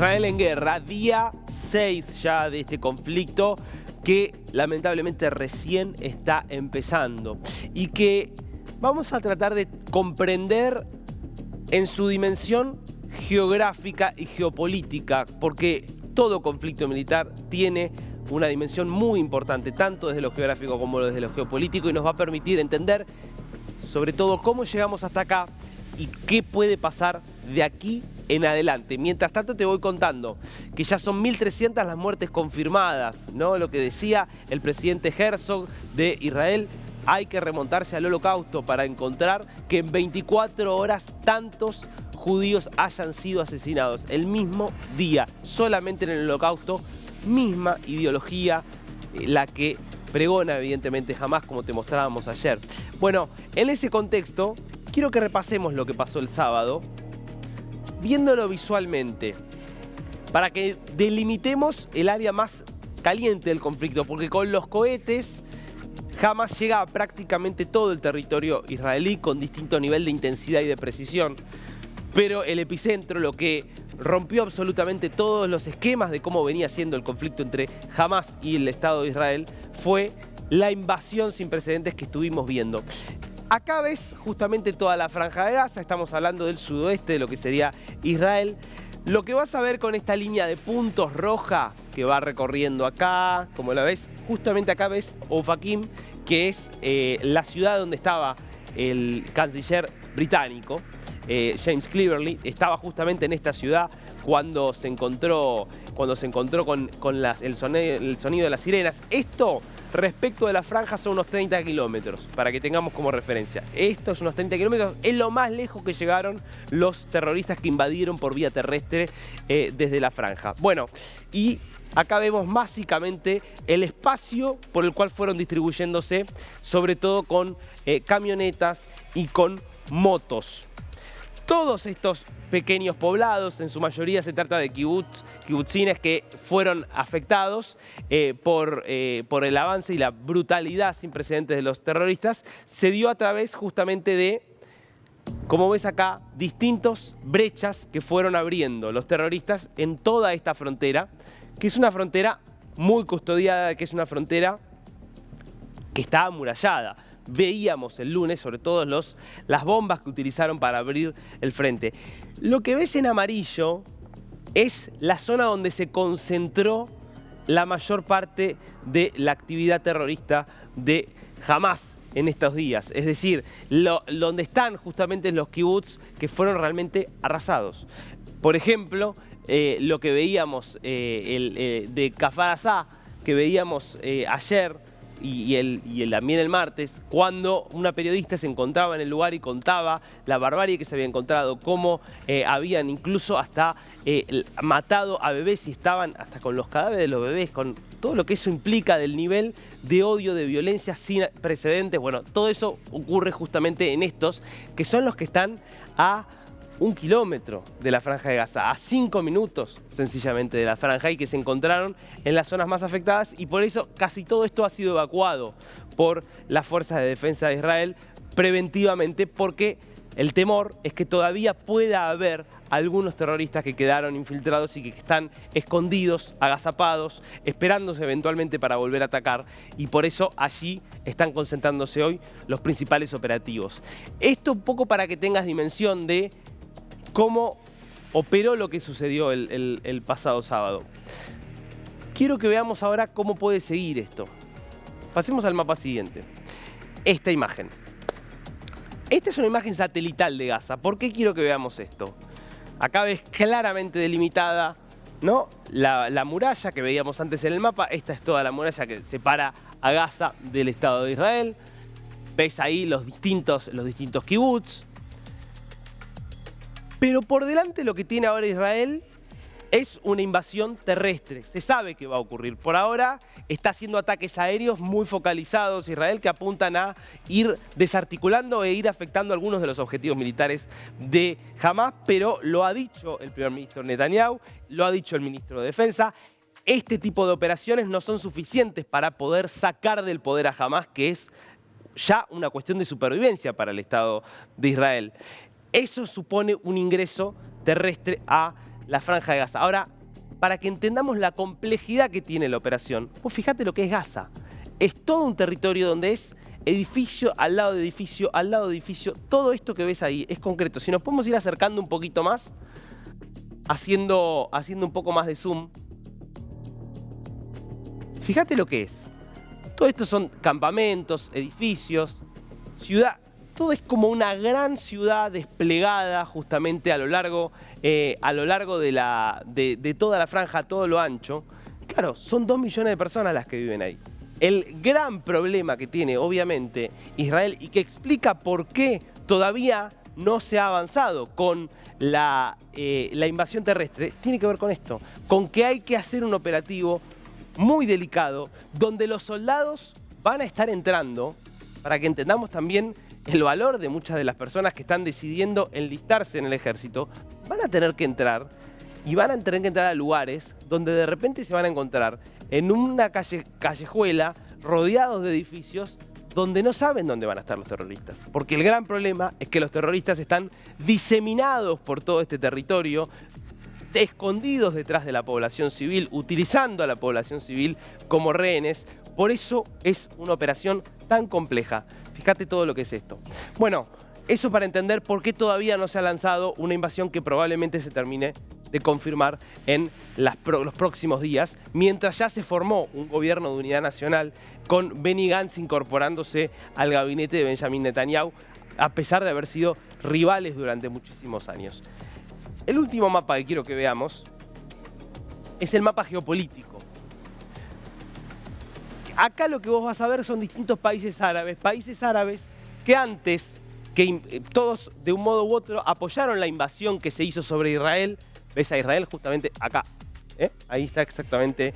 Israel en guerra, día 6 ya de este conflicto que lamentablemente recién está empezando y que vamos a tratar de comprender en su dimensión geográfica y geopolítica, porque todo conflicto militar tiene una dimensión muy importante, tanto desde lo geográfico como desde lo geopolítico, y nos va a permitir entender sobre todo cómo llegamos hasta acá y qué puede pasar de aquí en adelante. Mientras tanto te voy contando que ya son 1.300 las muertes confirmadas, ¿no? Lo que decía el presidente Herzog de Israel, hay que remontarse al Holocausto para encontrar que en 24 horas tantos judíos hayan sido asesinados el mismo día, solamente en el Holocausto, misma ideología, la que pregona evidentemente Hamás, como te mostrábamos ayer. Bueno, en ese contexto quiero que repasemos lo que pasó el sábado, viéndolo visualmente, para que delimitemos el área más caliente del conflicto, porque con los cohetes Hamás llega a prácticamente todo el territorio israelí con distinto nivel de intensidad y de precisión. Pero el epicentro, lo que rompió absolutamente todos los esquemas de cómo venía siendo el conflicto entre Hamás y el Estado de Israel, fue la invasión sin precedentes que estuvimos viendo. Acá ves justamente toda la franja de Gaza, estamos hablando del sudoeste de lo que sería Israel. Lo que vas a ver con esta línea de puntos roja que va recorriendo acá, como la ves, justamente acá ves Ofakim, que es la ciudad donde estaba el canciller británico, James Cleverly. Estaba justamente en esta ciudad cuando se encontró con el sonido de las sirenas. Esto, respecto de la franja, son unos 30 kilómetros, para que tengamos como referencia. Esto es unos 30 kilómetros, es lo más lejos que llegaron los terroristas que invadieron por vía terrestre desde la franja. Bueno, y acá vemos básicamente el espacio por el cual fueron distribuyéndose, sobre todo con camionetas y con motos. Todos estos pequeños poblados, en su mayoría se trata de kibutzines que fueron afectados por el avance y la brutalidad sin precedentes de los terroristas, se dio a través justamente de, como ves acá, distintas brechas que fueron abriendo los terroristas en toda esta frontera, que es una frontera muy custodiada, que es una frontera que está amurallada. Veíamos el lunes, sobre todo las bombas que utilizaron para abrir el frente. Lo que ves en amarillo es la zona donde se concentró la mayor parte de la actividad terrorista de Hamás en estos días. Es decir, donde están justamente los kibutz que fueron realmente arrasados. Por ejemplo, lo que veíamos de Kfar Aza, que veíamos ayer, y también el martes, cuando una periodista se encontraba en el lugar y contaba la barbarie que se había encontrado, cómo habían incluso hasta matado a bebés y estaban hasta con los cadáveres de los bebés, con todo lo que eso implica del nivel de odio, de violencia sin precedentes. Bueno, todo eso ocurre justamente en estos, que son los que están a 1 kilómetro de la franja de Gaza, a 5 minutos sencillamente de la franja, y que se encontraron en las zonas más afectadas, y por eso casi todo esto ha sido evacuado por las fuerzas de defensa de Israel preventivamente, porque el temor es que todavía pueda haber algunos terroristas que quedaron infiltrados y que están escondidos, agazapados, esperándose eventualmente para volver a atacar, y por eso allí están concentrándose hoy los principales operativos. Esto un poco para que tengas dimensión de cómo operó lo que sucedió el pasado sábado. Quiero que veamos ahora cómo puede seguir esto. Pasemos al mapa siguiente. Esta imagen. Esta es una imagen satelital de Gaza. ¿Por qué quiero que veamos esto? Acá ves claramente delimitada, ¿no?, la muralla que veíamos antes en el mapa. Esta es toda la muralla que separa a Gaza del Estado de Israel. Ves ahí los distintos kibutz. Pero por delante lo que tiene ahora Israel es una invasión terrestre. Se sabe que va a ocurrir. Por ahora está haciendo ataques aéreos muy focalizados Israel, que apuntan a ir desarticulando e ir afectando algunos de los objetivos militares de Hamás. Pero lo ha dicho el primer ministro Netanyahu, lo ha dicho el ministro de Defensa. Este tipo de operaciones no son suficientes para poder sacar del poder a Hamás, que es ya una cuestión de supervivencia para el Estado de Israel. Eso supone un ingreso terrestre a la Franja de Gaza. Ahora, para que entendamos la complejidad que tiene la operación, vos fíjate lo que es Gaza. Es todo un territorio donde es edificio al lado de edificio, al lado de edificio. Todo esto que ves ahí es concreto. Si nos podemos ir acercando un poquito más, haciendo un poco más de zoom, fíjate lo que es. Todo esto son campamentos, edificios, ciudad. Todo es como una gran ciudad desplegada justamente a lo largo de toda la franja, a todo lo ancho. Claro, son 2 millones de personas las que viven ahí. El gran problema que tiene, obviamente, Israel y que explica por qué todavía no se ha avanzado con la invasión terrestre, tiene que ver con esto, con que hay que hacer un operativo muy delicado, donde los soldados van a estar entrando, para que entendamos también el valor de muchas de las personas que están decidiendo enlistarse en el ejército, van a tener que entrar y van a tener que entrar a lugares donde de repente se van a encontrar en una callejuela rodeados de edificios donde no saben dónde van a estar los terroristas. Porque el gran problema es que los terroristas están diseminados por todo este territorio, escondidos detrás de la población civil, utilizando a la población civil como rehenes. Por eso es una operación tan compleja. Fíjate todo lo que es esto. Bueno, eso para entender por qué todavía no se ha lanzado una invasión que probablemente se termine de confirmar en los próximos días, mientras ya se formó un gobierno de unidad nacional con Benny Gantz incorporándose al gabinete de Benjamin Netanyahu, a pesar de haber sido rivales durante muchísimos años. El último mapa que quiero que veamos es el mapa geopolítico. Acá lo que vos vas a ver son distintos países árabes que antes, todos de un modo u otro apoyaron la invasión que se hizo sobre Israel. ¿Ves a Israel? Justamente acá. Ahí está exactamente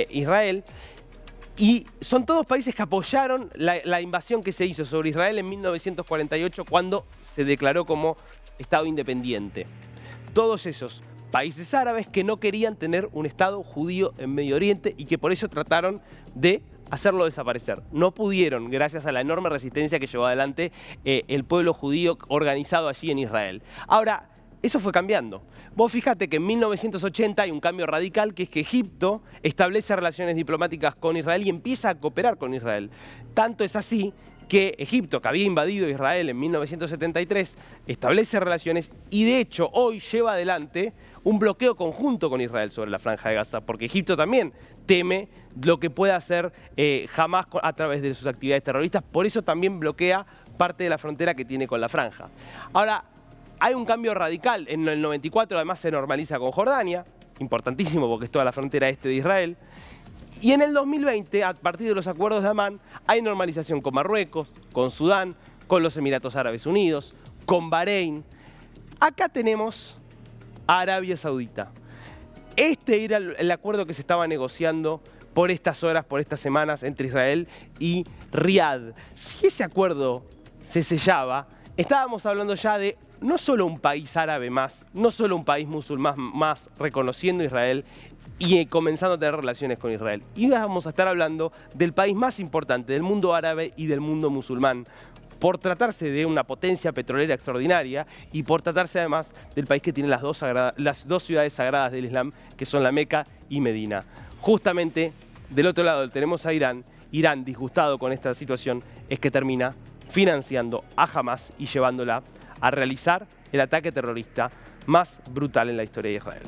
Israel. Y son todos países que apoyaron la invasión que se hizo sobre Israel en 1948 cuando se declaró como Estado independiente. Todos esos países árabes que no querían tener un Estado judío en Medio Oriente y que por eso trataron de hacerlo desaparecer. No pudieron, gracias a la enorme resistencia que llevó adelante el pueblo judío organizado allí en Israel. Ahora, eso fue cambiando. Vos fíjate que en 1980 hay un cambio radical, que es que Egipto establece relaciones diplomáticas con Israel y empieza a cooperar con Israel. Tanto es así que Egipto, que había invadido Israel en 1973, establece relaciones y de hecho hoy lleva adelante un bloqueo conjunto con Israel sobre la Franja de Gaza, porque Egipto también teme lo que pueda hacer Hamás a través de sus actividades terroristas, por eso también bloquea parte de la frontera que tiene con la franja. Ahora, hay un cambio radical. En el 94 además se normaliza con Jordania, importantísimo porque es toda la frontera este de Israel. Y en el 2020, a partir de los acuerdos de Amán, hay normalización con Marruecos, con Sudán, con los Emiratos Árabes Unidos, con Bahrein. Acá tenemos a Arabia Saudita. Este era el acuerdo que se estaba negociando por estas horas, por estas semanas, entre Israel y Riad. Si ese acuerdo se sellaba, estábamos hablando ya de no solo un país árabe más, no solo un país musulmán más reconociendo a Israel y comenzando a tener relaciones con Israel. Y vamos a estar hablando del país más importante del mundo árabe y del mundo musulmán, por tratarse de una potencia petrolera extraordinaria y por tratarse además del país que tiene las dos ciudades sagradas del Islam, que son la Meca y Medina. Justamente del otro lado tenemos a Irán. Irán, disgustado con esta situación, es que termina financiando a Hamás y llevándola a realizar el ataque terrorista más brutal en la historia de Israel.